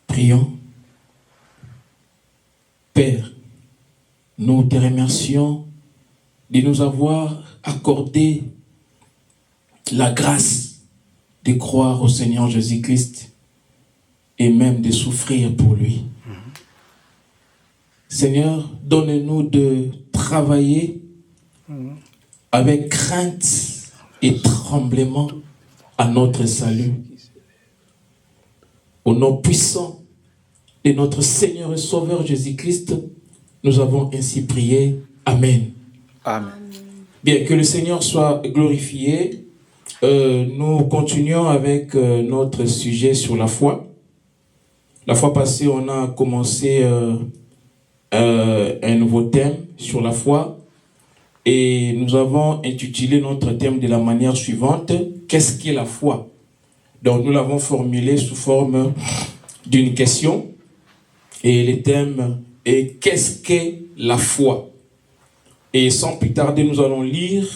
Prions. Père, nous te remercions de nous avoir accordé la grâce de croire au Seigneur Jésus-Christ et même de souffrir pour lui. Seigneur, donne-nous de travailler avec crainte et tremblement à notre salut. Au nom puissant de notre Seigneur et Sauveur Jésus-Christ, nous avons ainsi prié. Amen. Amen. Bien, que le Seigneur soit glorifié. Nous continuons avec notre sujet sur la foi. La fois passée, on a commencé un nouveau thème sur la foi. Et nous avons intitulé notre thème de la manière suivante. Qu'est-ce qu'est la foi? Donc nous l'avons formulé sous forme d'une question. Et le thème est qu'est-ce qu'est la foi? Et sans plus tarder, nous allons lire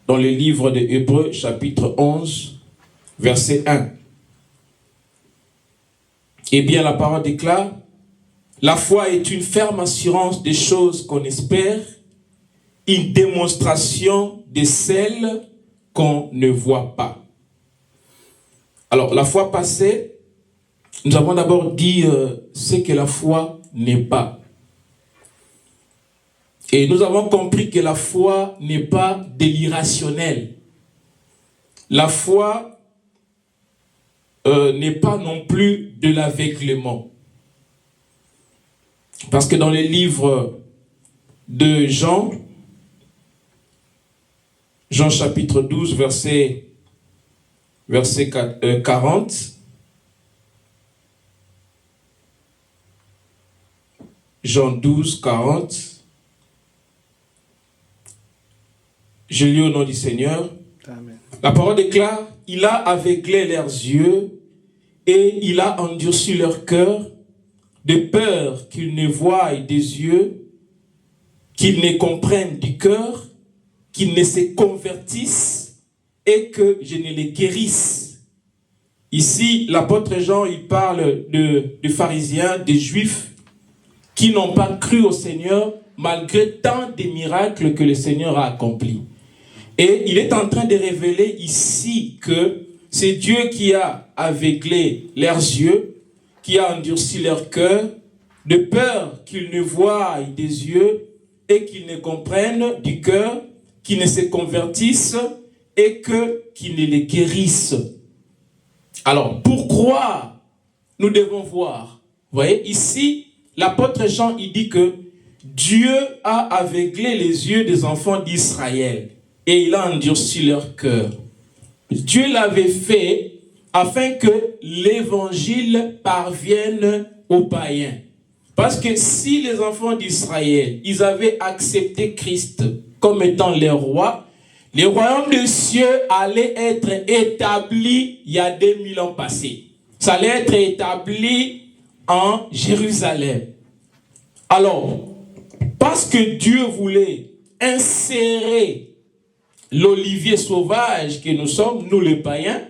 dans le livre de Hébreux, chapitre 11, verset 1. Eh bien, la parole déclare, la foi est une ferme assurance des choses qu'on espère, une démonstration de celles qu'on ne voit pas. Alors, la fois passée, nous avons d'abord dit ce que la foi n'est pas. Et nous avons compris que la foi n'est pas de l'irrationnel. La foi n'est pas non plus de l'aveuglement. Parce que dans les livres de Jean chapitre 12, verset 40, Jean 12, 40, je lis au nom du Seigneur. Amen. La parole déclare, il a aveuglé leurs yeux et il a endurci leur cœur, de peur qu'ils ne voient des yeux, qu'ils ne comprennent du cœur, qu'ils ne se convertissent et que je ne les guérisse. Ici, l'apôtre Jean, il parle des pharisiens, des juifs qui n'ont pas cru au Seigneur malgré tant de miracles que le Seigneur a accomplis. Et il est en train de révéler ici que c'est Dieu qui a aveuglé leurs yeux, qui a endurci leur cœur, de peur qu'ils ne voient des yeux et qu'ils ne comprennent du cœur, qu'ils ne se convertissent et qu'ils ne les guérissent. Alors, pour croire, nous devons voir. Vous voyez, ici, l'apôtre Jean, il dit que Dieu a aveuglé les yeux des enfants d'Israël et il a endurci leur cœur. Dieu l'avait fait afin que l'évangile parvienne aux païens. Parce que si les enfants d'Israël, ils avaient accepté Christ comme étant leur roi, le royaume des cieux allait être établi il y a 2000 ans passés. Ça allait être établi en Jérusalem. Alors, parce que Dieu voulait insérer l'olivier sauvage que nous sommes, nous les païens,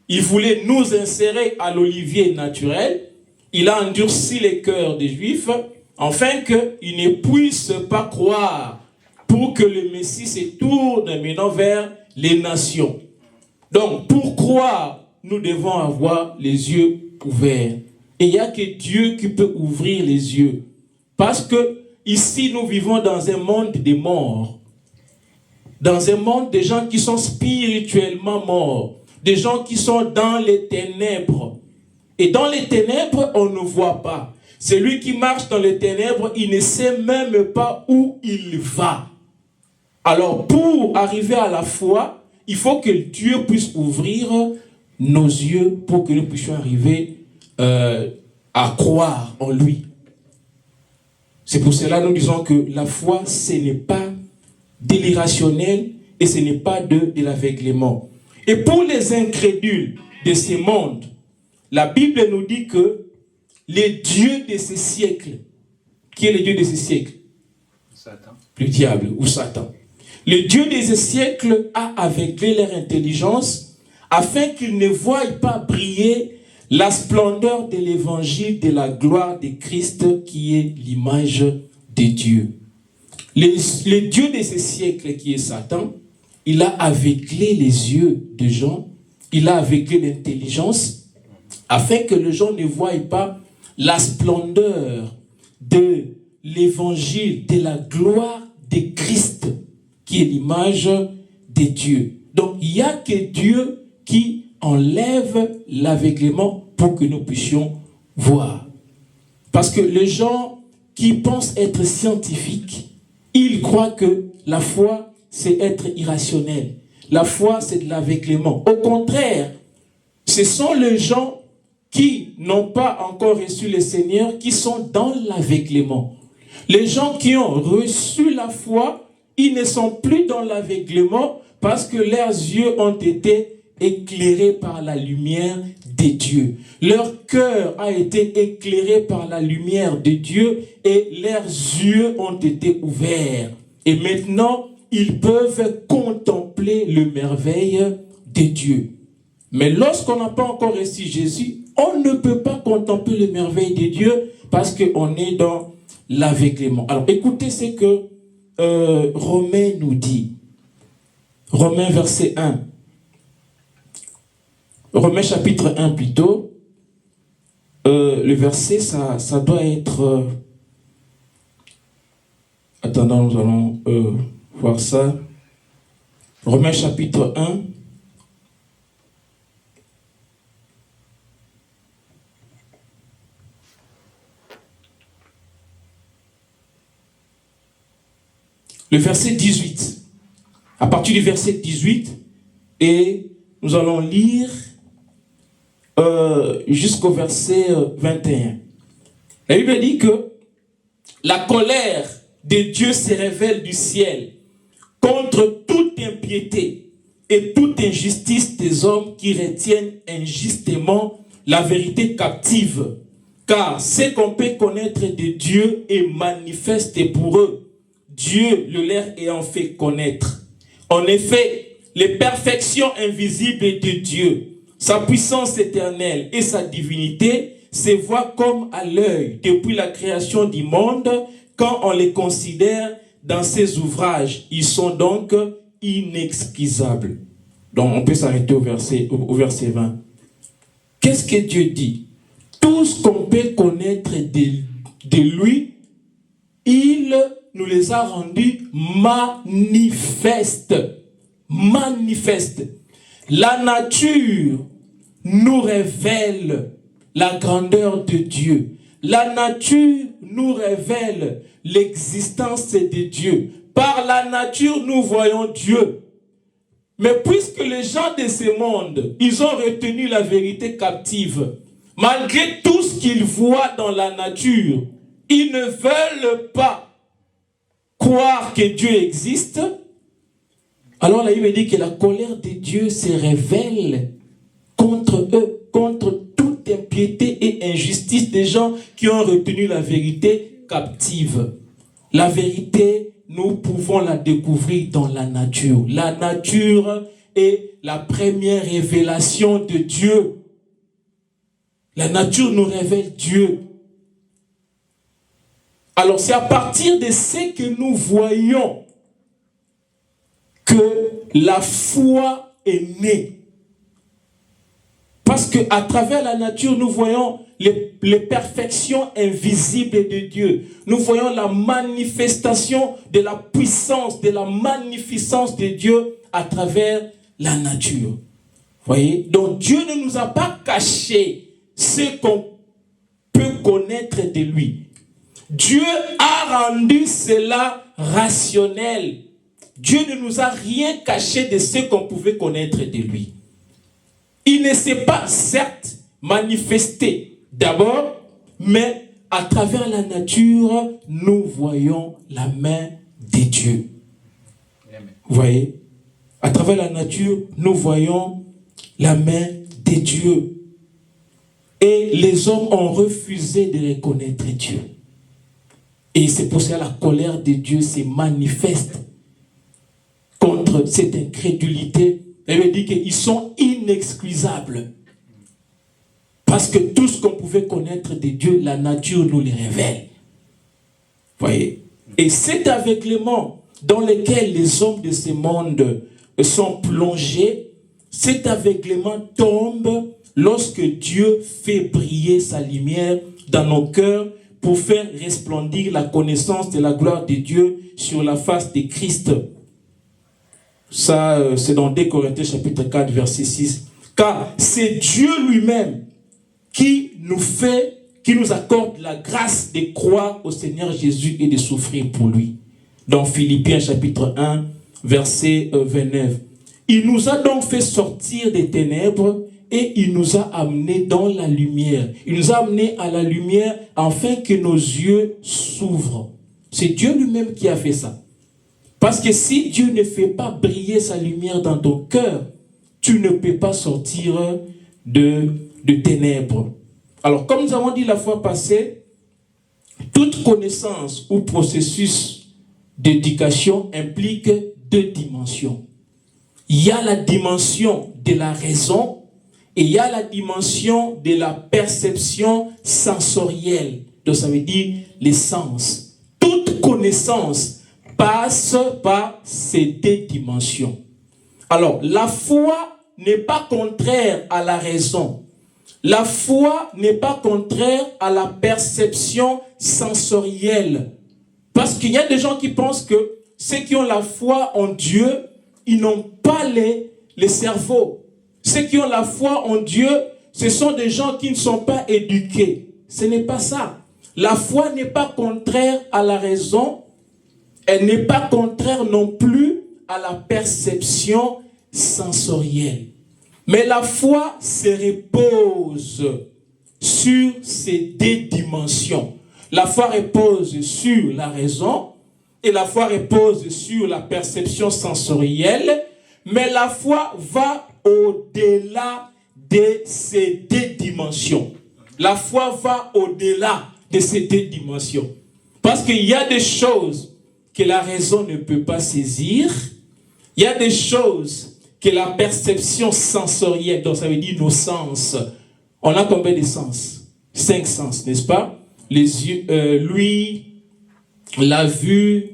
il voulait nous insérer à l'olivier naturel. Il a endurci les cœurs des Juifs, afin qu'ils ne puissent pas croire, pour que le Messie se tourne maintenant vers les nations. Donc, pour croire, nous devons avoir les yeux ouverts. Et il n'y a que Dieu qui peut ouvrir les yeux. Parce que ici, nous vivons dans un monde des morts. Dans un monde des gens qui sont spirituellement morts. Des gens qui sont dans les ténèbres. Et dans les ténèbres, on ne voit pas. Celui qui marche dans les ténèbres, il ne sait même pas où il va. Alors, pour arriver à la foi, il faut que Dieu puisse ouvrir nos yeux pour que nous puissions arriver à croire en lui. C'est pour cela que nous disons que la foi, ce n'est pas de l'irrationnel et ce n'est pas de l'aveuglement. Et pour les incrédules de ce monde, la Bible nous dit que les dieux de ce siècle, qui est le Dieu de ce siècle? Satan. Le diable ou Satan. Le Dieu de ce siècle a aveuglé leur intelligence afin qu'ils ne voient pas briller la splendeur de l'évangile de la gloire de Christ qui est l'image de Dieu. Le Dieu de ce siècle qui est Satan, il a aveuglé les yeux de gens, il a aveuglé l'intelligence, afin que les gens ne voient pas la splendeur de l'évangile, de la gloire de Christ, qui est l'image de Dieu. Donc, il n'y a que Dieu qui enlève l'aveuglement pour que nous puissions voir. Parce que les gens qui pensent être scientifiques, ils croient que la foi, c'est être irrationnel. La foi, c'est de l'aveuglement. Au contraire, ce sont les gens qui n'ont pas encore reçu le Seigneur qui sont dans l'aveuglement. Les gens qui ont reçu la foi, ils ne sont plus dans l'aveuglement parce que leurs yeux ont été éclairés par la lumière de Dieu. Leur cœur a été éclairé par la lumière de Dieu et leurs yeux ont été ouverts. Et maintenant, ils peuvent contempler le merveille de Dieu. Mais lorsqu'on n'a pas encore reçu Jésus, on ne peut pas contempler le merveille de Dieu parce qu'on est dans l'aveuglement. Alors écoutez ce que Romains nous dit. Romains verset 1. Romains chapitre 1 plutôt. Le verset, ça doit être... Attendons, nous allons voir ça. Romains chapitre 1. Le verset 18. À partir du verset 18, et nous allons lire jusqu'au verset 21. La Bible dit que la colère de Dieu se révèle du ciel contre toute impiété et toute injustice des hommes qui retiennent injustement la vérité captive. Car ce qu'on peut connaître de Dieu est manifeste pour eux, Dieu le leur ayant fait connaître. En effet, les perfections invisibles de Dieu, sa puissance éternelle et sa divinité se voient comme à l'œil depuis la création du monde quand on les considère dans ses ouvrages. Ils sont donc inexcusables. Donc on peut s'arrêter au verset 20. Qu'est-ce que Dieu dit? Tout ce qu'on peut connaître de lui, il nous les a rendus manifestes. Manifestes. La nature nous révèle la grandeur de Dieu. La nature nous révèle l'existence de Dieu. Par la nature, nous voyons Dieu. Mais puisque les gens de ce monde, ils ont retenu la vérité captive, malgré tout ce qu'ils voient dans la nature, ils ne veulent pas croire que Dieu existe. Alors la Bible dit que la colère de Dieu se révèle contre eux, contre toute impiété et injustice des gens qui ont retenu la vérité captive. La vérité, nous pouvons la découvrir dans la nature. La nature est la première révélation de Dieu. La nature nous révèle Dieu. Alors c'est à partir de ce que nous voyons que la foi est née. Parce qu'à travers la nature, nous voyons les perfections invisibles de Dieu. Nous voyons la manifestation de la puissance, de la magnificence de Dieu à travers la nature. Voyez? Donc Dieu ne nous a pas caché ce qu'on peut connaître de lui. Dieu a rendu cela rationnel. Dieu ne nous a rien caché de ce qu'on pouvait connaître de lui. Il ne s'est pas, certes, manifesté d'abord, mais à travers la nature, nous voyons la main de Dieu. Vous voyez? À travers la nature, nous voyons la main de Dieu. Et les hommes ont refusé de reconnaître Dieu. Et c'est pour ça que la colère de Dieu se manifeste contre cette incrédulité. Elle veut dire qu'ils sont inexcusables. Parce que tout ce qu'on pouvait connaître de Dieu, la nature nous le révèle. Voyez? Et cet aveuglement dans lequel les hommes de ce monde sont plongés, cet aveuglement tombe lorsque Dieu fait briller sa lumière dans nos cœurs pour faire resplendir la connaissance de la gloire de Dieu sur la face de Christ. Ça, c'est dans 2 Corinthiens chapitre 4, verset 6. Car c'est Dieu lui-même qui nous accorde la grâce de croire au Seigneur Jésus et de souffrir pour lui. Dans Philippiens chapitre 1, verset 29. Il nous a donc fait sortir des ténèbres et il nous a amenés dans la lumière. Il nous a amenés à la lumière afin que nos yeux s'ouvrent. C'est Dieu lui-même qui a fait ça. Parce que si Dieu ne fait pas briller sa lumière dans ton cœur, tu ne peux pas sortir de ténèbres. Alors, comme nous avons dit la fois passée, toute connaissance ou processus d'éducation implique 2 dimensions. Il y a la dimension de la raison et il y a la dimension de la perception sensorielle. Donc, ça veut dire les sens. Toute connaissance passe par ces 2 dimensions. Alors, la foi n'est pas contraire à la raison. La foi n'est pas contraire à la perception sensorielle. Parce qu'il y a des gens qui pensent que ceux qui ont la foi en Dieu, ils n'ont pas les cerveaux. Ceux qui ont la foi en Dieu, ce sont des gens qui ne sont pas éduqués. Ce n'est pas ça. La foi n'est pas contraire à la raison. Elle n'est pas contraire non plus à la perception sensorielle. Mais la foi se repose sur ces 2 dimensions. La foi repose sur la raison et la foi repose sur la perception sensorielle, mais la foi va au-delà de ces 2 dimensions. La foi va au-delà de ces 2 dimensions. Parce qu'il y a des choses que la raison ne peut pas saisir, il y a des choses que la perception sensorielle, donc ça veut dire nos sens. On a combien de sens? 5 sens, n'est-ce pas? Les yeux, l'ouïe, la vue,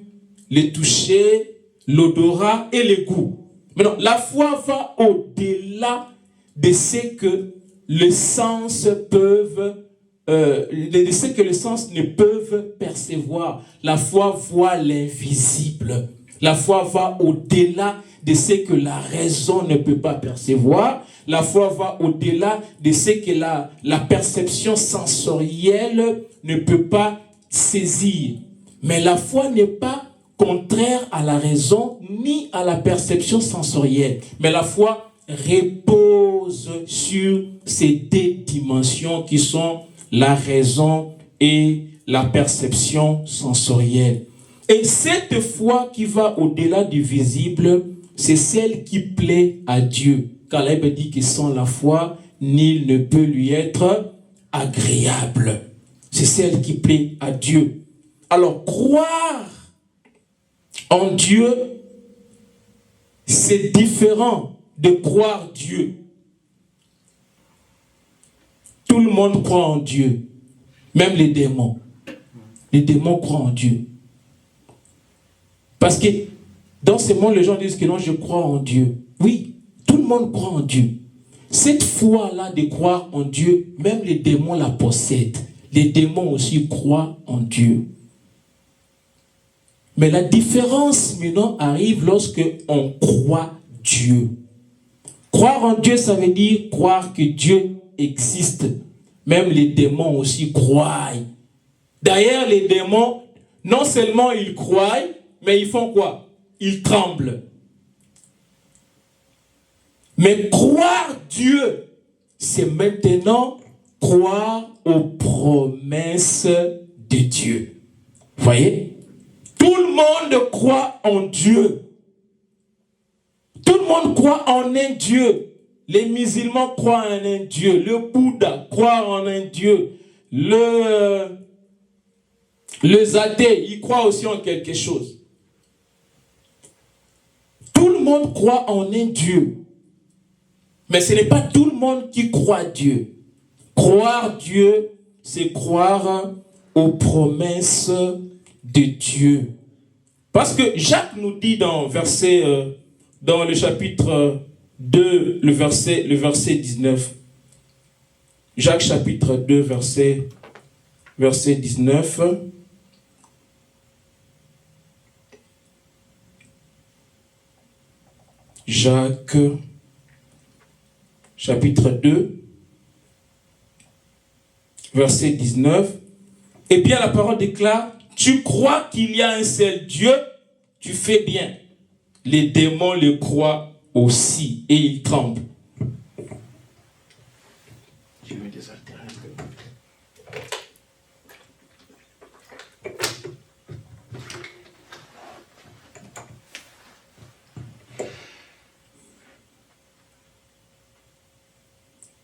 le toucher, l'odorat et le goût. Maintenant, la foi va au-delà de ce que les sens peuvent, de ce que les sens ne peuvent percevoir. La foi voit l'invisible. La foi va au-delà de ce que la raison ne peut pas percevoir. La foi va au-delà de ce que la perception sensorielle ne peut pas saisir. Mais la foi n'est pas contraire à la raison ni à la perception sensorielle. Mais la foi repose sur ces 2 dimensions qui sont la raison et la perception sensorielle. Et cette foi qui va au-delà du visible, c'est celle qui plaît à Dieu. Car la Bible dit que sans la foi, nul ne peut lui être agréable. C'est celle qui plaît à Dieu. Alors, croire en Dieu, c'est différent de croire Dieu. Tout le monde croit en Dieu, même les démons. Les démons croient en Dieu. Parce que dans ce monde, les gens disent que non, je crois en Dieu. Oui, tout le monde croit en Dieu. Cette foi-là de croire en Dieu, même les démons la possèdent. Les démons aussi croient en Dieu. Mais la différence maintenant arrive lorsque on croit Dieu. Croire en Dieu, ça veut dire croire que Dieu existe. Même les démons aussi croient. D'ailleurs, les démons, non seulement ils croient, mais ils font quoi? Ils tremblent. Mais croire Dieu, c'est maintenant croire aux promesses de Dieu. Vous voyez? Tout le monde croit en Dieu. Tout le monde croit en un Dieu. Les musulmans croient en un Dieu. Le Bouddha croit en un Dieu. Les athées, ils croient aussi en quelque chose. Tout le monde croit en un Dieu. Mais ce n'est pas tout le monde qui croit Dieu. Croire Dieu, c'est croire aux promesses de Dieu. Parce que Jacques nous dit dans le chapitre 2, le verset 19. Jacques chapitre 2, verset 19. Jacques chapitre 2, verset 19. Eh bien, la parole déclare, tu crois qu'il y a un seul Dieu, tu fais bien. Les démons le croient aussi et ils tremblent. Je vais désaltérer un peu.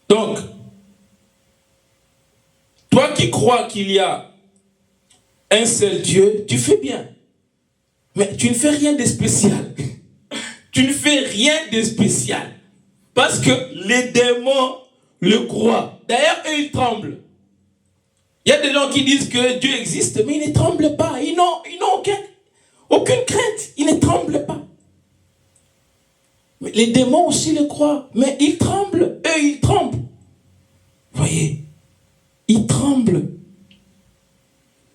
Donc, toi qui crois qu'il y a un seul Dieu, tu fais bien. Mais tu ne fais rien de spécial. Tu ne fais rien de spécial. Parce que les démons le croient. D'ailleurs, eux, ils tremblent. Il y a des gens qui disent que Dieu existe, mais ils ne tremblent pas. Ils n'ont aucune crainte. Ils ne tremblent pas. Mais les démons aussi le croient. Mais ils tremblent. Eux, ils tremblent. Voyez, ils tremblent.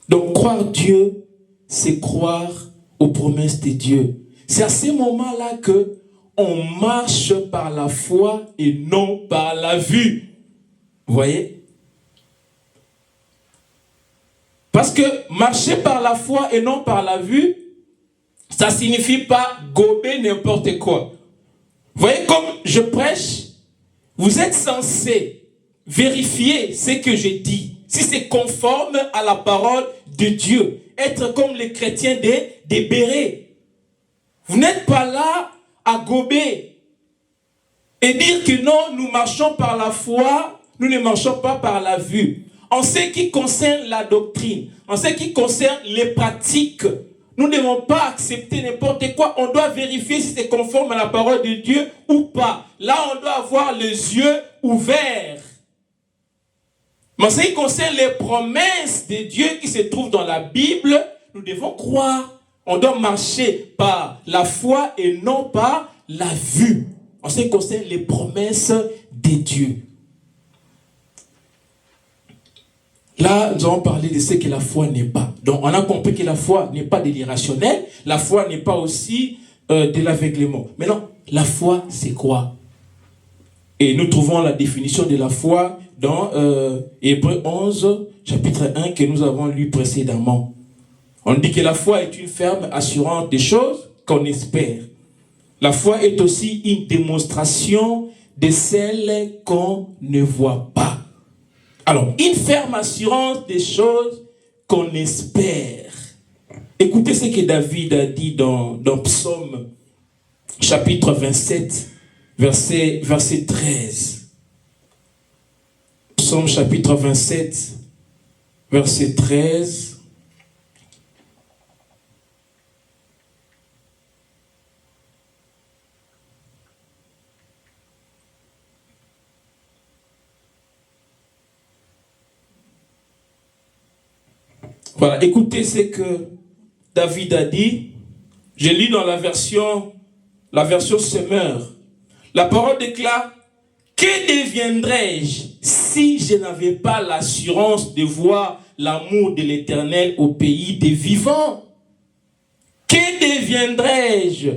Donc, croire Dieu, c'est croire aux promesses de Dieu. C'est à ces moments-là que on marche par la foi et non par la vue. Vous voyez? Parce que marcher par la foi et non par la vue, ça ne signifie pas gober n'importe quoi. Vous voyez, comme je prêche, vous êtes censé vérifier ce que je dis, si c'est conforme à la parole de Dieu. Être comme les chrétiens des bérets. Vous n'êtes pas là à gober et dire que non, nous marchons par la foi, nous ne marchons pas par la vue. En ce qui concerne la doctrine, en ce qui concerne les pratiques, nous ne devons pas accepter n'importe quoi. On doit vérifier si c'est conforme à la parole de Dieu ou pas. Là, on doit avoir les yeux ouverts. Mais en ce qui concerne les promesses de Dieu qui se trouvent dans la Bible, nous devons croire. On doit marcher par la foi et non par la vue. En ce qui concerne les promesses de Dieu. Là, nous allons parler de ce que la foi n'est pas. Donc, on a compris que la foi n'est pas de l'irrationnel. La foi n'est pas aussi de l'aveuglement. Maintenant, la foi, c'est quoi? Et nous trouvons la définition de la foi dans Hébreux 11, chapitre 1, que nous avons lu précédemment. On dit que la foi est une ferme assurance des choses qu'on espère. La foi est aussi une démonstration de celles qu'on ne voit pas. Alors, une ferme assurance des choses qu'on espère. Écoutez ce que David a dit dans Psaume chapitre 27, verset 13. Psaume chapitre 27, verset 13. Voilà, écoutez ce que David a dit. Je lis dans la version Semeur. La parole déclare, que deviendrais-je si je n'avais pas l'assurance de voir l'amour de l'Éternel au pays des vivants? Que deviendrais-je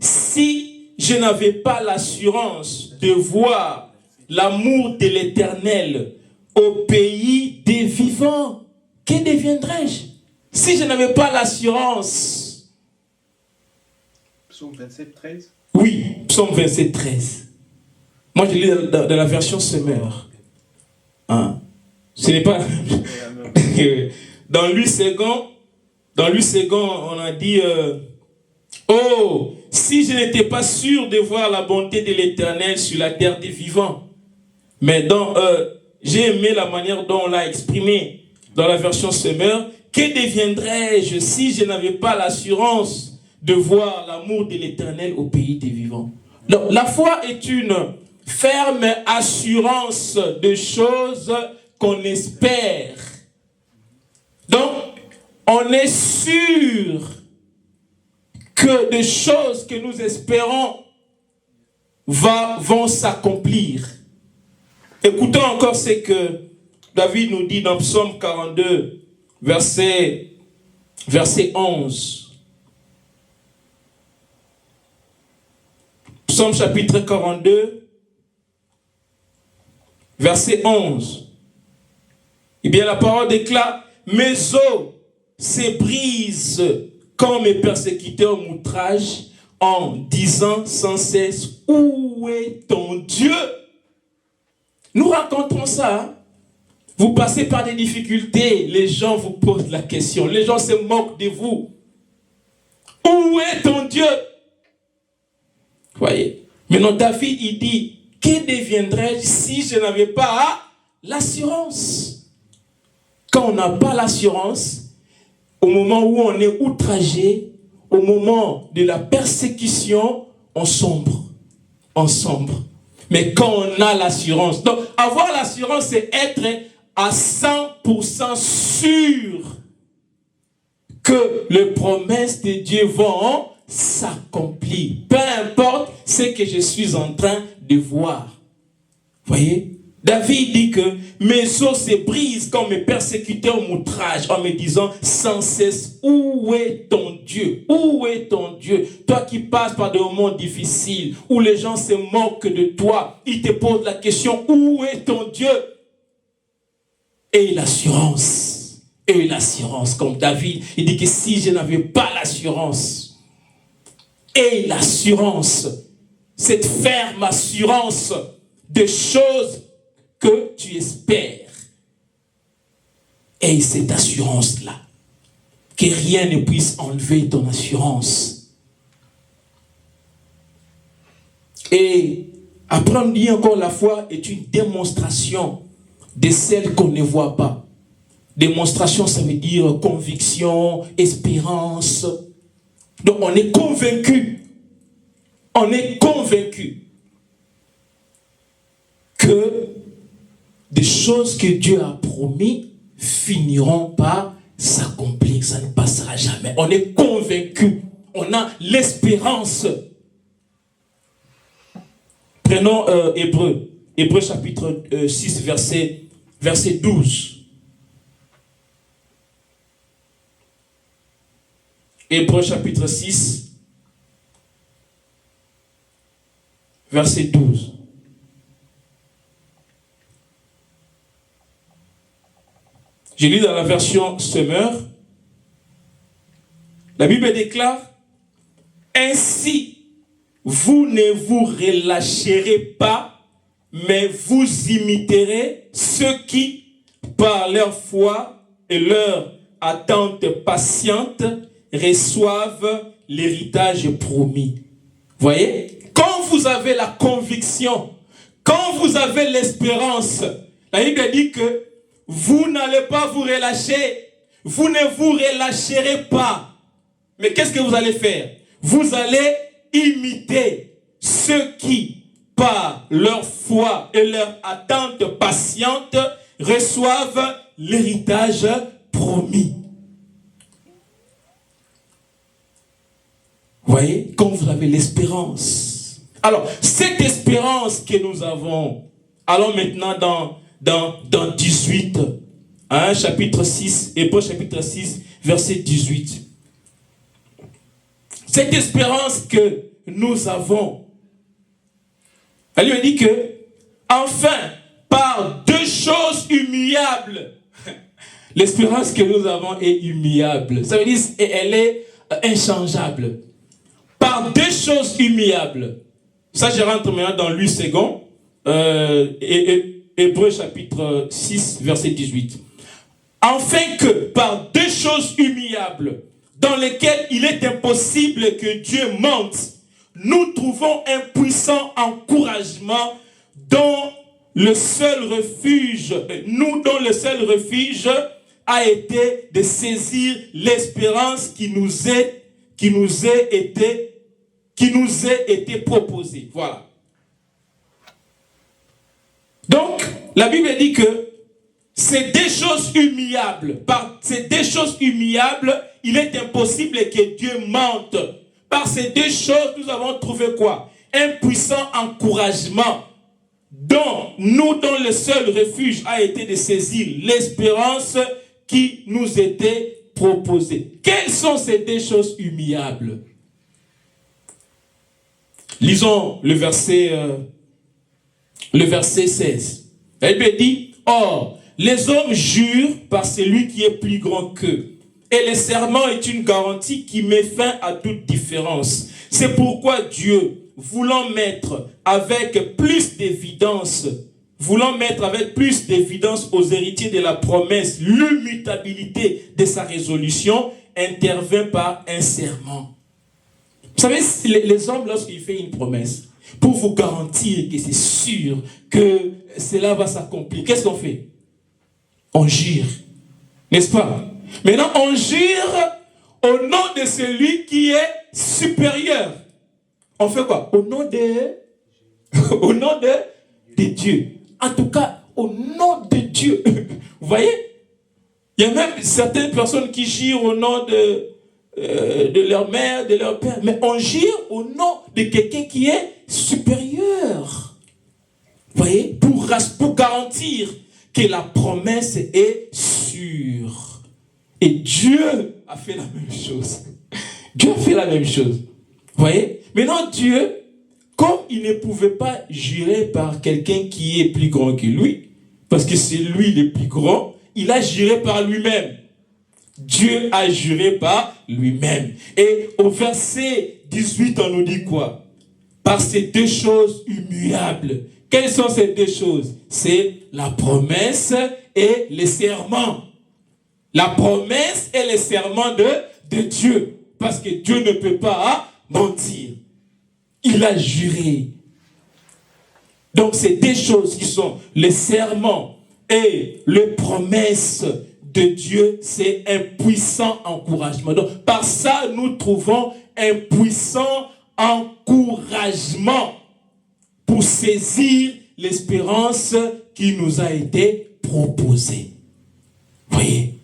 si je n'avais pas l'assurance de voir l'amour de l'Éternel au pays des vivants? Que deviendrais-je si je n'avais pas l'assurance? Psaume 27, 13. Oui, Psaume 27, 13. Moi, je lis dans la version Semeur. Hein? Ce n'est pas... Dans lui second, on a dit... Oh, si je n'étais pas sûr de voir la bonté de l'Éternel sur la terre des vivants. Mais j'ai aimé la manière dont on l'a exprimé. Dans la version Semeur, que deviendrais-je si je n'avais pas l'assurance de voir l'amour de l'Éternel au pays des vivants? Donc, la foi est une ferme assurance de choses qu'on espère. Donc, on est sûr que des choses que nous espérons vont s'accomplir. Écoutons encore ce que David nous dit dans Psaume 42, verset 11. Psaume chapitre 42, verset 11. Eh bien, la parole déclare: mes os se brisent quand mes persécuteurs m'outragent en disant sans cesse: où est ton Dieu? Nous rencontrons ça. Hein? Vous passez par des difficultés, les gens vous posent la question, les gens se moquent de vous. Où est ton Dieu? Voyez. Maintenant, David, il dit: que deviendrais-je si je n'avais pas l'assurance? Quand on n'a pas l'assurance, au moment où on est outragé, au moment de la persécution, on sombre. On sombre. Mais quand on a l'assurance, donc avoir l'assurance, c'est être à 100% sûr que les promesses de Dieu vont s'accomplir. Peu importe ce que je suis en train de voir. Voyez? David dit que mes os se brisent quand mes persécuteurs m'outragent en me disant sans cesse: où est ton Dieu? Où est ton Dieu? Toi qui passes par des moments difficiles où les gens se moquent de toi, ils te posent la question: où est ton Dieu? Et l'assurance, comme David, il dit que si je n'avais pas l'assurance, et l'assurance, cette ferme assurance des choses que tu espères. Et cette assurance-là, que rien ne puisse enlever ton assurance. Et apprendre bien encore, la foi est une démonstration de celle qu'on ne voit pas. Démonstration, ça veut dire conviction, espérance. Donc on est convaincu. On est convaincu que des choses que Dieu a promis finiront par s'accomplir. Ça ne passera jamais. On est convaincu. On a l'espérance. Prenons Hébreux. Hébreux chapitre 6, verset 12. Hébreux chapitre 6, verset 12. Je lis dans la version Semeur. La Bible déclare: ainsi, vous ne vous relâcherez pas, mais vous imiterez ceux qui, par leur foi et leur attente patiente, reçoivent l'héritage promis. Voyez? Quand vous avez la conviction, quand vous avez l'espérance, la Bible dit que vous n'allez pas vous relâcher. Vous ne vous relâcherez pas. Mais qu'est-ce que vous allez faire? Vous allez imiter ceux qui, par leur foi et leur attente patiente, reçoivent l'héritage promis. Vous voyez? Quand vous avez l'espérance. Alors, cette espérance que nous avons, allons maintenant dans 18, hein, chapitre 6, Hébreux chapitre 6, verset 18. Cette espérance que nous avons, elle lui dit que, enfin, par deux choses immuables, l'espérance que nous avons est immuable. Ça veut dire qu'elle est inchangeable. Par deux choses immuables. Ça, je rentre maintenant dans lui second, Hébreux chapitre 6, verset 18. Afin que par deux choses immuables, dans lesquelles il est impossible que Dieu mente, nous trouvons un puissant encouragement dont le seul refuge a été de saisir l'espérance qui nous est été proposée. Voilà. Donc, la Bible dit que c'est des choses humiliables. Par ces deux choses humiliables, il est impossible que Dieu mente. Par ces deux choses, nous avons trouvé quoi? Un puissant encouragement dont le seul refuge a été de saisir l'espérance qui nous était proposée. Quelles sont ces deux choses humiliables? Lisons le verset 16. La Bible dit, « Or, les hommes jurent par celui qui est plus grand qu'eux. Et le serment est une garantie qui met fin à toute différence. C'est pourquoi Dieu, voulant mettre avec plus d'évidence aux héritiers de la promesse l'immutabilité de sa résolution, intervint par un serment. » Vous savez, les hommes, lorsqu'ils font une promesse, pour vous garantir que c'est sûr que cela va s'accomplir, qu'est-ce qu'on fait? On jure, n'est-ce pas? Maintenant, on jure au nom de celui qui est supérieur. On fait quoi? Au nom de Dieu. En tout cas, au nom de Dieu. Vous voyez? Il y a même certaines personnes qui jurent au nom de leur mère, de leur père. Mais on jure au nom de quelqu'un qui est supérieur. Vous voyez? Pour garantir que la promesse est sûre. Et Dieu a fait la même chose. Dieu a fait la même chose. Vous voyez? Maintenant, Dieu, comme il ne pouvait pas jurer par quelqu'un qui est plus grand que lui, parce que c'est lui le plus grand, il a juré par lui-même. Dieu a juré par lui-même. Et au verset 18, on nous dit quoi? Par ces deux choses immuables. Quelles sont ces deux choses? C'est la promesse et le serment. La promesse et le serment de Dieu. Parce que Dieu ne peut pas mentir. Il a juré. Donc ces deux choses qui sont le serment et les promesses de Dieu, c'est un puissant encouragement. Donc par ça, nous trouvons un puissant encouragement pour saisir l'espérance qui nous a été proposée. Voyez?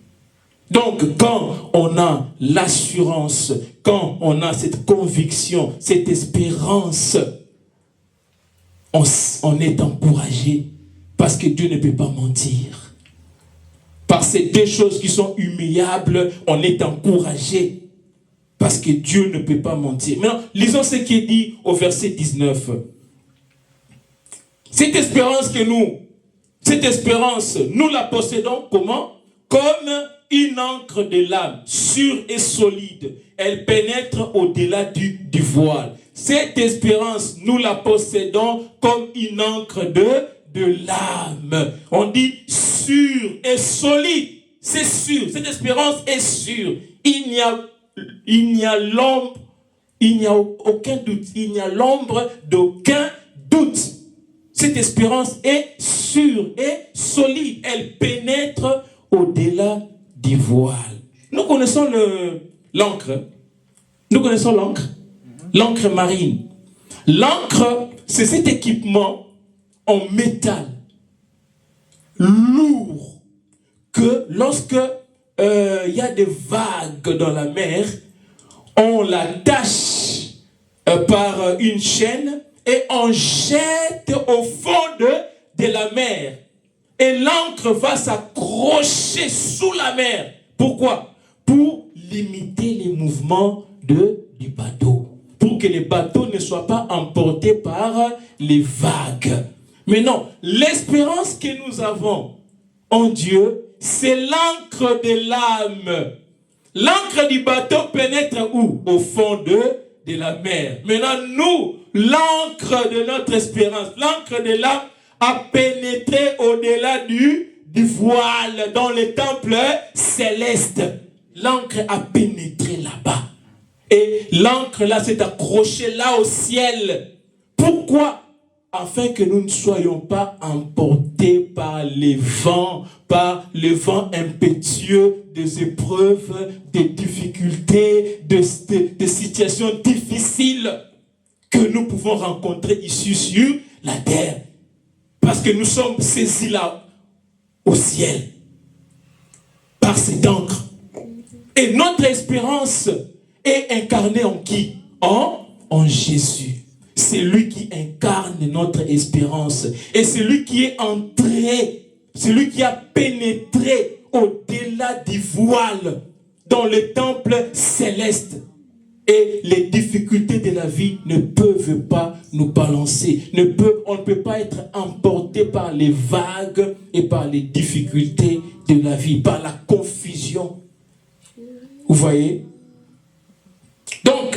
Donc, quand on a l'assurance, quand on a cette conviction, cette espérance, on est encouragé parce que Dieu ne peut pas mentir. Par ces deux choses qui sont humiliables, on est encouragé parce que Dieu ne peut pas mentir. Maintenant, lisons ce qui est dit au verset 19. Cette espérance, nous la possédons comment? Comme une encre de l'âme, sûre et solide. Elle pénètre au-delà du voile. Cette espérance, nous la possédons comme une encre de l'âme. On dit sûre et solide. C'est sûr. Cette espérance est sûre. Il n'y a aucun doute. Il n'y a l'ombre d'aucun doute. Cette espérance est sûre et solide. Elle pénètre au-delà du voile. Nous connaissons l'encre. Nous connaissons l'encre. L'encre marine. L'encre, c'est cet équipement en métal lourd que lorsque y a des vagues dans la mer, on l'attache par une chaîne et on jette au fond de la mer. Et l'encre va s'accrocher sous la mer. Pourquoi? Pour limiter les mouvements du bateau. Pour que les bateaux ne soient pas emportés par les vagues. Mais non, l'espérance que nous avons en Dieu, c'est l'encre de l'âme. L'encre du bateau pénètre où? Au fond de la mer. Maintenant, nous, l'encre de notre espérance, l'encre de l'âme, a pénétré au-delà du voile dans le temple céleste. L'encre a pénétré là-bas. Et l'encre là s'est accrochée là au ciel. Pourquoi? Afin que nous ne soyons pas emportés par les vents, par le vent impétueux des épreuves, des difficultés, des situations difficiles que nous pouvons rencontrer ici sur la terre. Parce que nous sommes saisis là au ciel par cette encre. Et notre espérance est incarnée en qui? En Jésus. C'est lui qui incarne notre espérance. Et c'est lui qui est entré, c'est lui qui a pénétré au-delà du voile dans le temple céleste. Et les difficultés de la vie ne peuvent pas nous balancer. On ne peut pas être emporté par les vagues et par les difficultés de la vie, par la confusion. Vous voyez? Donc,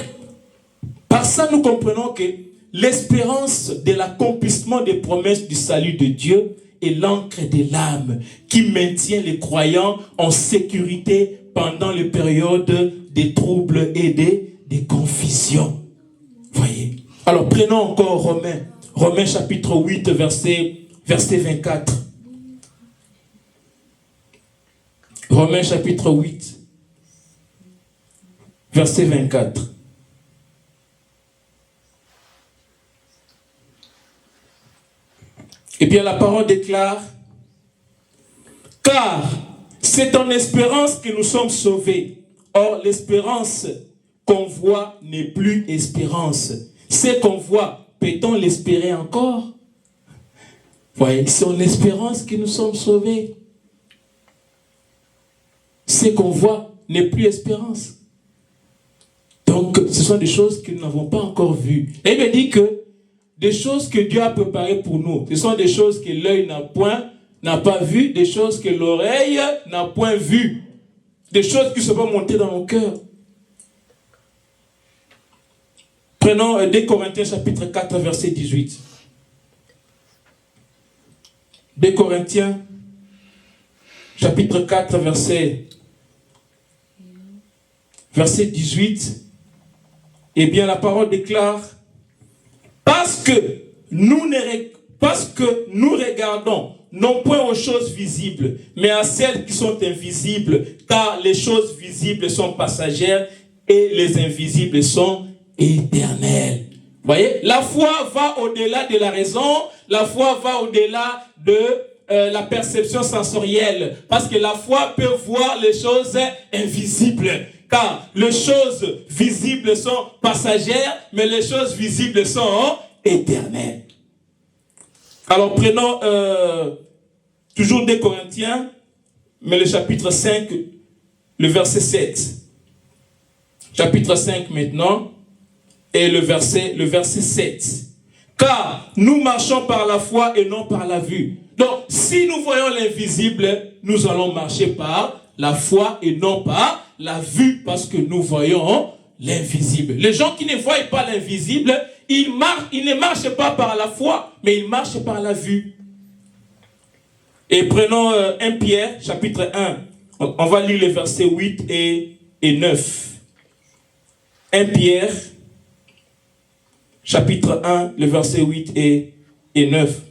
par ça, nous comprenons que l'espérance de l'accomplissement des promesses du salut de Dieu est l'encre de l'âme qui maintient les croyants en sécurité pendant les périodes des troubles et des confusions. Voyez. Alors prenons encore Romains chapitre 8, verset 24. Romains chapitre 8, verset 24. Et bien la parole déclare, car c'est en espérance que nous sommes sauvés. Or l'espérance qu'on voit n'est plus espérance. Ce qu'on voit, peut-on l'espérer encore? Voyez, c'est en espérance que nous sommes sauvés. Ce qu'on voit n'est plus espérance. Donc, ce sont des choses que nous n'avons pas encore vues. Et il me dit que des choses que Dieu a préparées pour nous, ce sont des choses que l'œil n'a pas vues, des choses que l'oreille n'a point vues, des choses qui se vont monter dans nos cœurs. Prenons 2 Corinthiens chapitre 4, verset 18. 2 Corinthiens chapitre 4, verset 18. Eh bien, la parole déclare, parce que nous regardons non point aux choses visibles, mais à celles qui sont invisibles, car les choses visibles sont passagères et les invisibles sont éternelles. Vous voyez, la foi va au-delà de la raison, la foi va au-delà de la perception sensorielle, parce que la foi peut voir les choses invisibles. Car les choses visibles sont passagères, mais les choses visibles sont éternelles. Alors prenons toujours 2 Corinthiens, mais le chapitre 5, le verset 7. Chapitre 5 maintenant, et le verset 7. Car nous marchons par la foi et non par la vue. Donc, si nous voyons l'invisible, nous allons marcher par la foi et non par la vue, parce que nous voyons l'invisible. Les gens qui ne voient pas l'invisible, ils ne marchent pas par la foi, mais ils marchent par la vue. Et prenons 1 Pierre, chapitre 1. On va lire les versets 8 et 9. 1 Pierre, chapitre 1, le verset 8 et 9.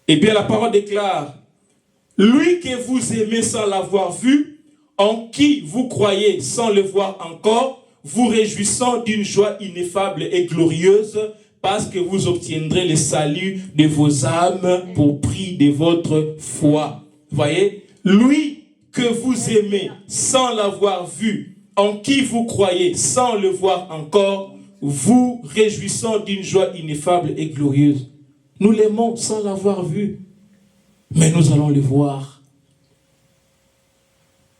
Eh bien, la parole déclare, « Lui que vous aimez sans l'avoir vu, en qui vous croyez sans le voir encore, vous réjouissant d'une joie ineffable et glorieuse, parce que vous obtiendrez le salut de vos âmes pour prix de votre foi. » Voyez, lui que vous aimez sans l'avoir vu, en qui vous croyez sans le voir encore, vous réjouissant d'une joie ineffable et glorieuse. Nous l'aimons sans l'avoir vu, mais nous allons le voir.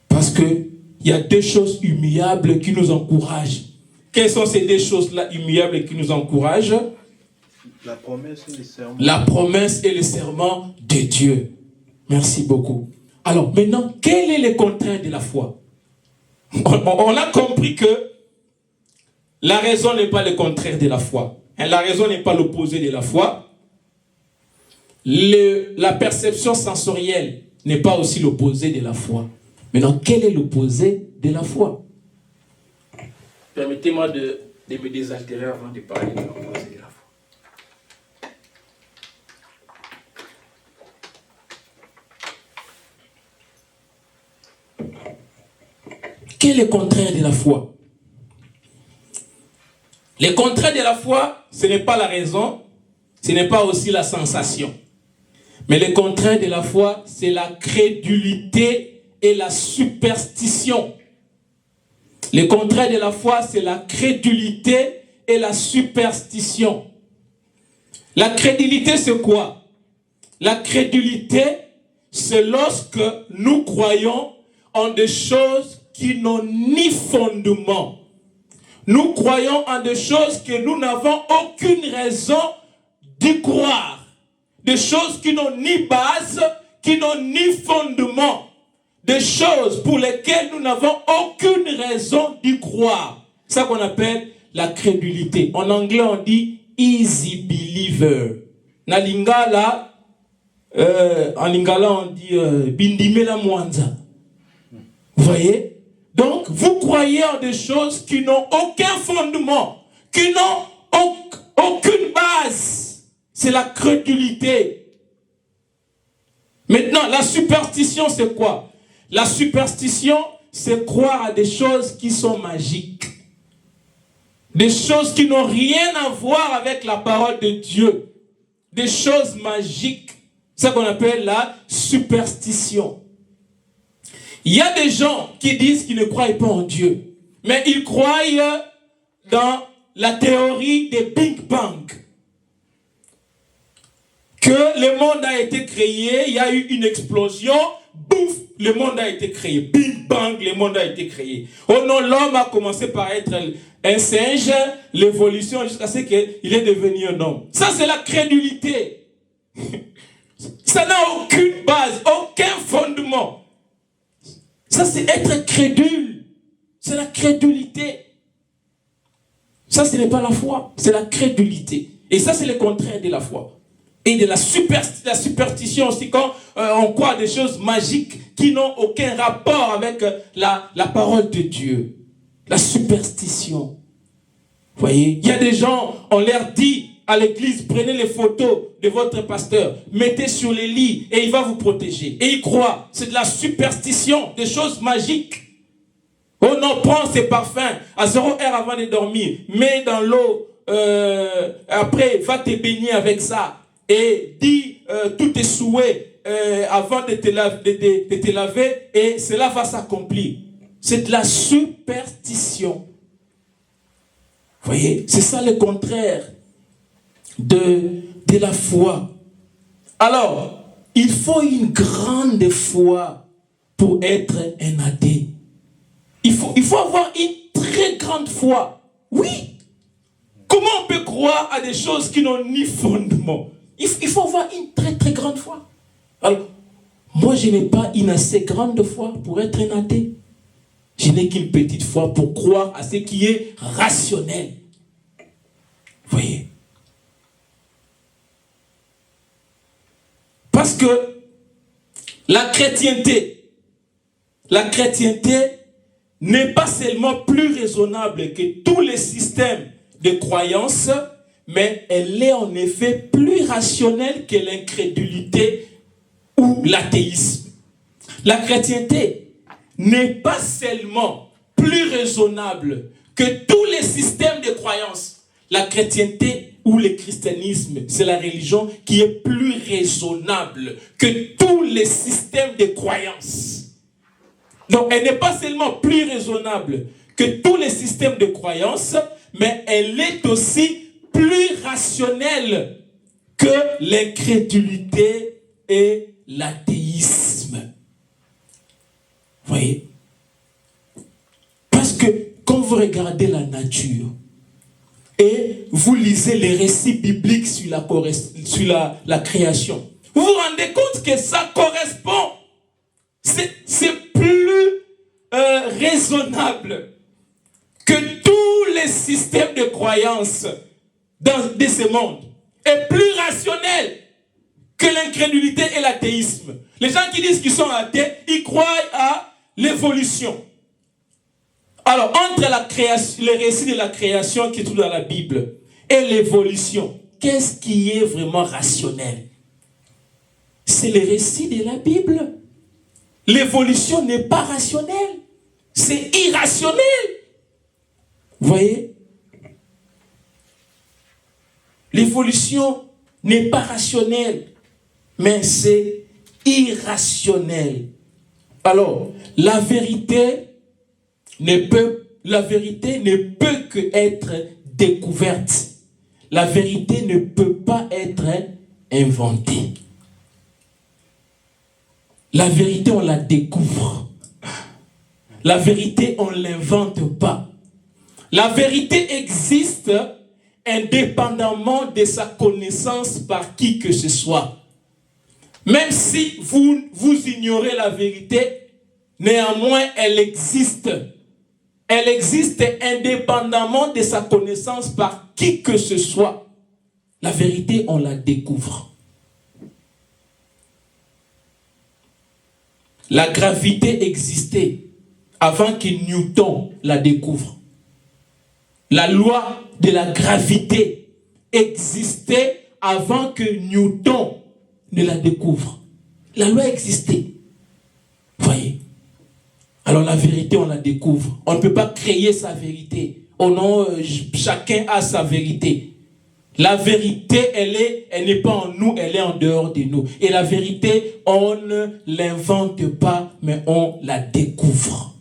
Parce qu'il y a deux choses humiliables qui nous encouragent. Quelles sont ces deux choses-là humiliables qui nous encouragent? La promesse et le serment. La promesse et le serment de Dieu. Merci beaucoup. Alors maintenant, quel est le contraire de la foi? On a compris que la raison n'est pas le contraire de la foi. La raison n'est pas l'opposé de la foi. La perception sensorielle n'est pas aussi l'opposé de la foi. Maintenant, quel est l'opposé de la foi? Permettez-moi de me désaltérer avant de parler de l'opposé de la foi. Quel est le contraire de la foi? Le contraire de la foi, ce n'est pas la raison, ce n'est pas aussi la sensation. Mais le contraire de la foi, c'est la crédulité et la superstition. Le contraire de la foi, c'est la crédulité et la superstition. La crédulité, c'est quoi? La crédulité, c'est lorsque nous croyons en des choses qui n'ont ni fondement. Nous croyons en des choses que nous n'avons aucune raison d'y croire. Des choses qui n'ont ni base, qui n'ont ni fondement. Des choses pour lesquelles nous n'avons aucune raison d'y croire. C'est ça qu'on appelle la crédulité. En anglais, on dit easy believer. Na lingala, en lingala, on dit bindimela mwanza. Vous voyez? Donc, vous croyez en des choses qui n'ont aucun fondement, qui n'ont aucune base. C'est la crédulité. Maintenant, la superstition, c'est quoi? La superstition, c'est croire à des choses qui sont magiques. Des choses qui n'ont rien à voir avec la parole de Dieu. Des choses magiques. C'est ce qu'on appelle la superstition. Il y a des gens qui disent qu'ils ne croient pas en Dieu. Mais ils croient dans la théorie des Big Bang. Que le monde a été créé, il y a eu une explosion, bouf, le monde a été créé. Big Bang, le monde a été créé. Oh non, l'homme a commencé par être un singe, l'évolution jusqu'à ce qu'il est devenu un homme. Ça, c'est la crédulité. Ça n'a aucune base, aucun fondement. Ça, c'est être crédule. C'est la crédulité. Ça, ce n'est pas la foi, c'est la crédulité. Et ça, c'est le contraire de la foi. Et de la superstition aussi, quand on croit à des choses magiques qui n'ont aucun rapport avec la parole de Dieu. La superstition. Vous voyez, il y a des gens, on leur dit à l'église, prenez les photos de votre pasteur, mettez sur les lits et il va vous protéger. Et ils croient, c'est de la superstition, des choses magiques. Oh non, prends ces parfums à 0 heure avant de dormir, mets dans l'eau, après va te baigner avec ça. Et dis tous tes souhaits avant de te laver et cela va s'accomplir. C'est de la superstition. Vous voyez, c'est ça le contraire de la foi. Alors, il faut une grande foi pour être un athée. Il faut avoir une très grande foi. Oui. Comment on peut croire à des choses qui n'ont ni fondement? Il faut avoir une très très grande foi. Alors, moi je n'ai pas une assez grande foi pour être un athée. Je n'ai qu'une petite foi pour croire à ce qui est rationnel. Vous voyez? Parce que la chrétienté n'est pas seulement plus raisonnable que tous les systèmes de croyances, mais elle est en effet plus rationnelle que l'incrédulité ou l'athéisme. La chrétienté n'est pas seulement plus raisonnable que tous les systèmes de croyances. La chrétienté ou le christianisme, c'est la religion qui est plus raisonnable que tous les systèmes de croyances. Donc elle n'est pas seulement plus raisonnable que tous les systèmes de croyances, mais elle est aussi plus rationnelle que l'incrédulité et l'athéisme. Vous voyez? Parce que quand vous regardez la nature et vous lisez les récits bibliques sur la création, vous vous rendez compte que ça correspond. C'est plus raisonnable que tous les systèmes de croyances de ce monde. Et plus rationnel que l'incrédulité et l'athéisme. Les gens qui disent qu'ils sont athées, ils croient à l'évolution. Alors, entre la création, les récits de la création qui est tout dans la Bible et l'évolution, qu'est-ce qui est vraiment rationnel? C'est les récits de la Bible. L'évolution n'est pas rationnelle. C'est irrationnel. Vous voyez? L'évolution n'est pas rationnelle. mais c'est irrationnel. Alors, la vérité ne peut que être découverte. La vérité ne peut pas être inventée. La vérité, on la découvre. La vérité, on ne l'invente pas. La vérité existe indépendamment de sa connaissance par qui que ce soit. Même si vous ignorez la vérité, néanmoins, elle existe. Elle existe indépendamment de sa connaissance par qui que ce soit. La vérité, on la découvre. La gravité existait avant que Newton la découvre. La loi de la gravité existait avant que Newton ne la découvre. La loi existait. Voyez. Alors la vérité, on la découvre. On ne peut pas créer sa vérité. Oh non, chacun a sa vérité. La vérité, elle n'est pas en nous, elle est en dehors de nous. Et la vérité, on ne l'invente pas, mais on la découvre.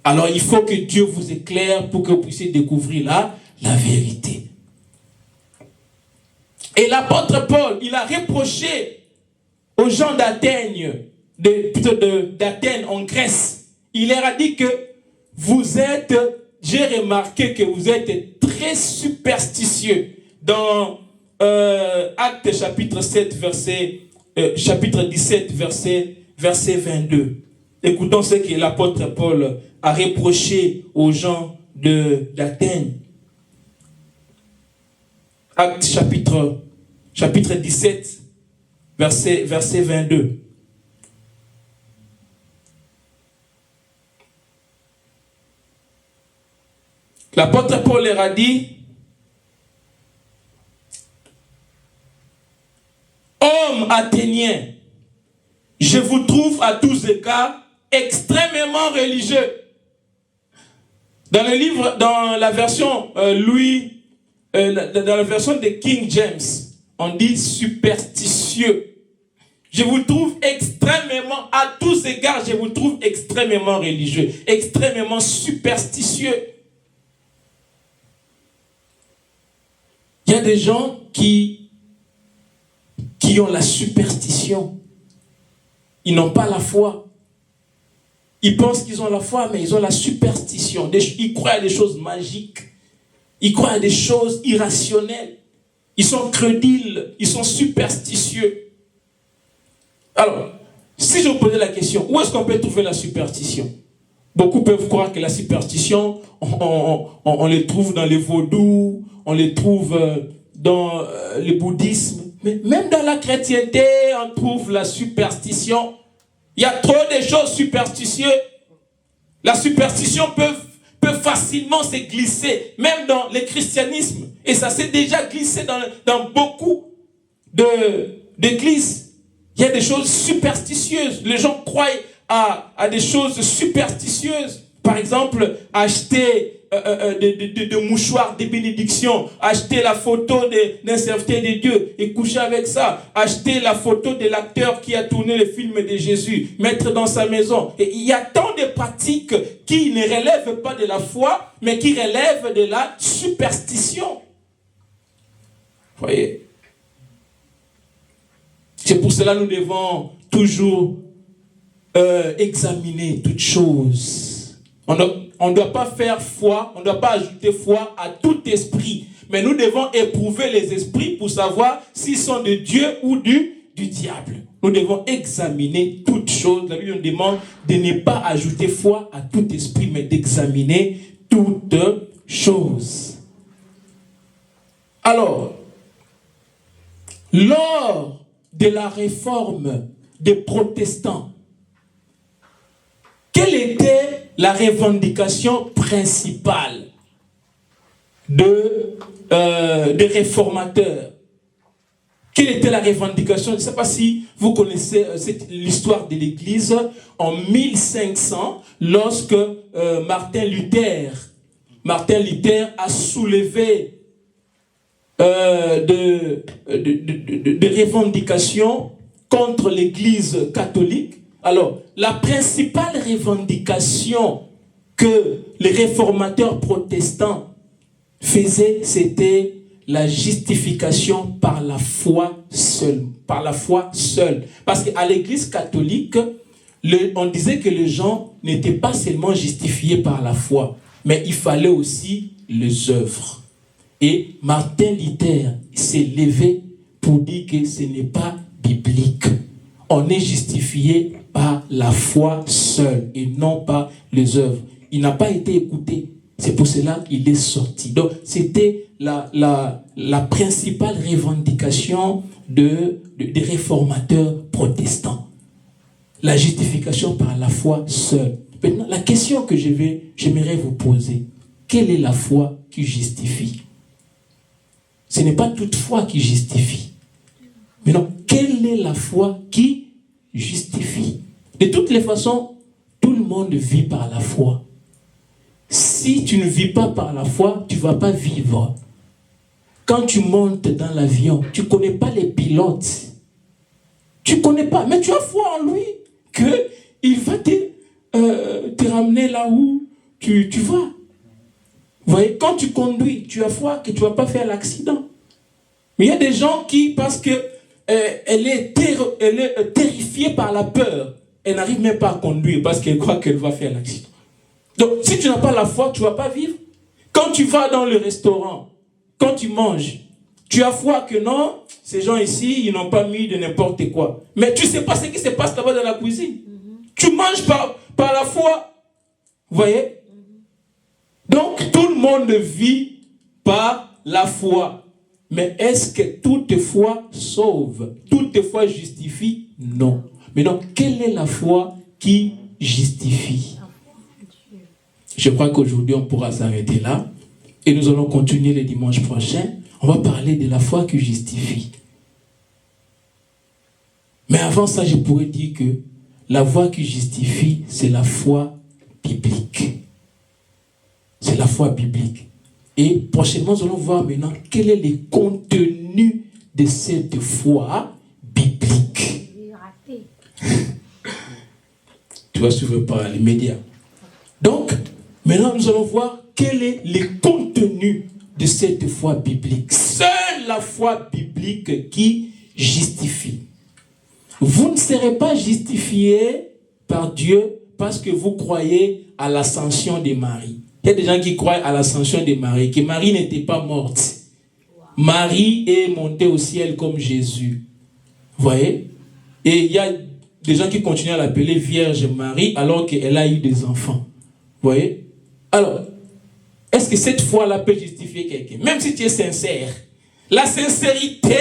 Alors il faut que Dieu vous éclaire pour que vous puissiez découvrir la vérité. Et l'apôtre Paul, il a reproché aux gens d'Athènes, d'Athènes en Grèce, il leur a dit que j'ai remarqué que vous êtes très superstitieux. Dans Actes chapitre 7, chapitre 17, verset 22. Écoutons ce que l'apôtre Paul a reproché aux gens d'Athènes. Actes chapitre 17, verset 22. L'apôtre Paul leur a dit: hommes athéniens, je vous trouve à tous égards extrêmement religieux. Dans le livre, dans la version dans la version de King James, on dit superstitieux. Je vous trouve extrêmement, à tous égards, je vous trouve extrêmement religieux, extrêmement superstitieux. Il y a des gens qui ont la superstition. Ils n'ont pas la foi. Ils pensent qu'ils ont la foi, mais ils ont la superstition. Ils croient à des choses magiques. Ils croient à des choses irrationnelles. Ils sont crédules. Ils sont superstitieux. Alors, si je vous posais la question, où est-ce qu'on peut trouver la superstition? Beaucoup peuvent croire que la superstition, on les trouve dans les vaudous, on les trouve dans le bouddhisme. Mais même dans la chrétienté, on trouve la superstition. Il y a trop de choses superstitieuses. La superstition peut facilement se glisser, même dans le christianisme. Et ça s'est déjà glissé dans beaucoup d'églises. Il y a des choses superstitieuses. Les gens croient à des choses superstitieuses. Par exemple, acheter de mouchoirs de bénédiction, acheter la photo d'un serviteur de Dieu et coucher avec ça, acheter la photo de l'acteur qui a tourné le film de Jésus, mettre dans sa maison. Et il y a tant de pratiques qui ne relèvent pas de la foi, mais qui relèvent de la superstition. Vous voyez? C'est pour cela que nous devons toujours examiner toutes choses. On ne doit pas faire foi, on ne doit pas ajouter foi à tout esprit. Mais nous devons éprouver les esprits pour savoir s'ils sont de Dieu ou du diable. Nous devons examiner toutes choses. La Bible nous demande de ne pas ajouter foi à tout esprit, mais d'examiner toutes choses. Alors, lors de la réforme des protestants, quelle était la revendication principale des réformateurs? Quelle était la revendication? Je ne sais pas si vous connaissez l'histoire de l'Église. En 1500, lorsque Martin Luther a soulevé de revendications contre l'Église catholique. Alors, la principale revendication que les réformateurs protestants faisaient, c'était la justification par la foi seule. Par la foi seule. Parce qu'à l'Église catholique, on disait que les gens n'étaient pas seulement justifiés par la foi, mais il fallait aussi les œuvres. Et Martin Luther s'est levé pour dire que ce n'est pas biblique. On est justifié par la foi seule et non pas les œuvres. Il n'a pas été écouté. C'est pour cela qu'il est sorti. Donc, c'était la principale revendication des réformateurs protestants. La justification par la foi seule. Maintenant, la question que j'aimerais vous poser, quelle est la foi qui justifie? Ce n'est pas toute foi qui justifie. Mais non, quelle est la foi qui justifie? De toutes les façons, tout le monde vit par la foi. Si tu ne vis pas par la foi, tu ne vas pas vivre. Quand tu montes dans l'avion, tu ne connais pas les pilotes. Tu ne connais pas, mais tu as foi en lui qu'il va te ramener là où tu vas. Vous voyez, quand tu conduis, tu as foi que tu ne vas pas faire l'accident. Mais il y a des gens qui, parce qu'elle est terrifiée par la peur, elle n'arrive même pas à conduire parce qu'elle croit qu'elle va faire l'accident. Donc, si tu n'as pas la foi, tu ne vas pas vivre. Quand tu vas dans le restaurant, quand tu manges, tu as foi que non, ces gens ici, ils n'ont pas mis de n'importe quoi. Mais tu ne sais pas ce qui se passe là-bas dans la cuisine. Tu manges par la foi. Vous voyez? Donc, tout le monde vit par la foi. Mais est-ce que toute foi sauve? Toute foi justifie? Non. Mais donc, quelle est la foi qui justifie? Je crois qu'aujourd'hui, on pourra s'arrêter là. Et nous allons continuer le dimanche prochain. On va parler de la foi qui justifie. Mais avant ça, je pourrais dire que la foi qui justifie, c'est la foi biblique. C'est la foi biblique. Et prochainement, nous allons voir maintenant quel est le contenu de cette foi biblique. Tu vas suivre par les médias. Donc, maintenant, nous allons voir quel est le contenu de cette foi biblique. Seule la foi biblique qui justifie. Vous ne serez pas justifiés par Dieu parce que vous croyez à l'ascension de Marie. Il y a des gens qui croient à l'ascension de Marie, que Marie n'était pas morte. Marie est montée au ciel comme Jésus. Vous voyez? Et il y a des gens qui continuent à l'appeler Vierge Marie alors qu'elle a eu des enfants. Vous voyez? Alors, est-ce que cette foi-là peut justifier quelqu'un? Même si tu es sincère. La sincérité,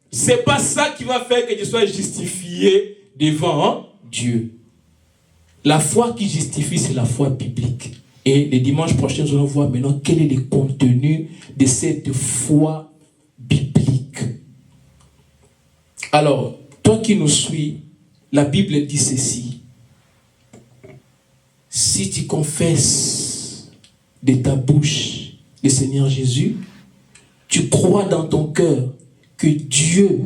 c'est pas ça qui va faire que tu sois justifié devant Dieu. La foi qui justifie, c'est la foi biblique. Et le dimanche prochain, nous allons voir maintenant quel est le contenu de cette foi biblique. Alors, toi qui nous suis, la Bible dit ceci. Si tu confesses de ta bouche le Seigneur Jésus, tu crois dans ton cœur que Dieu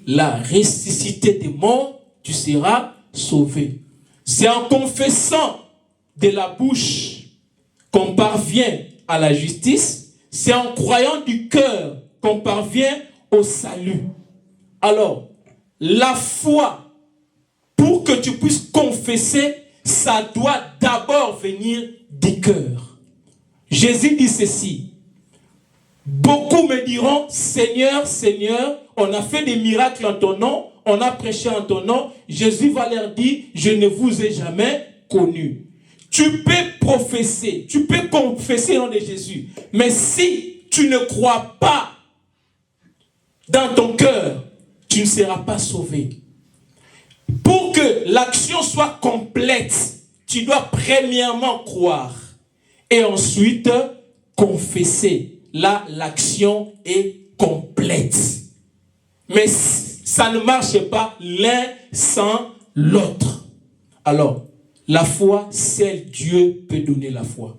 l'a ressuscité des morts, tu seras sauvé. C'est en confessant de la bouche qu'on parvient à la justice, c'est en croyant du cœur qu'on parvient au salut. Alors, la foi, pour que tu puisses confesser, ça doit d'abord venir du cœur. Jésus dit ceci. Beaucoup me diront, Seigneur, Seigneur, on a fait des miracles en ton nom, on a prêché en ton nom. Jésus va leur dire, je ne vous ai jamais connu. Tu peux professer, tu peux confesser le nom de Jésus. Mais si tu ne crois pas dans ton cœur, tu ne seras pas sauvé. Pour que l'action soit complète, tu dois premièrement croire et ensuite confesser. Là, l'action est complète. Mais ça ne marche pas l'un sans l'autre. Alors, la foi, seul Dieu peut donner la foi.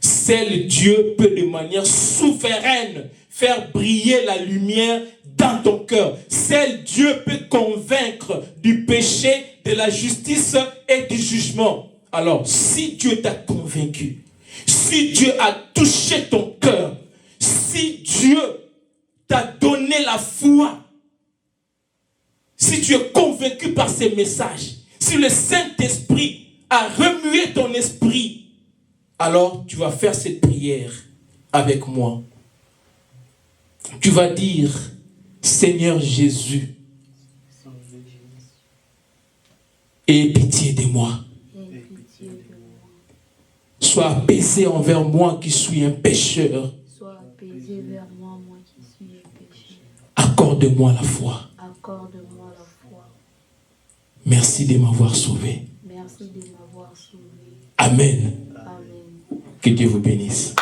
Seul Dieu peut de manière souveraine faire briller la lumière dans ton cœur. Seul Dieu peut convaincre du péché, de la justice et du jugement. Alors, si Dieu t'a convaincu, si Dieu a touché ton cœur, si Dieu t'a donné la foi, si tu es convaincu par ces messages, si le Saint-Esprit a remué ton esprit, alors tu vas faire cette prière avec moi. Tu vas dire, Seigneur Jésus, aie pitié de moi. Sois apaisé envers moi qui suis un pécheur. Sois apaisé vers moi, moi qui suis un pécheur. Accorde-moi la foi. Accorde-moi la foi. Merci de m'avoir sauvé. Merci de m'avoir sauvé. Amen. Amen. Que Dieu vous bénisse.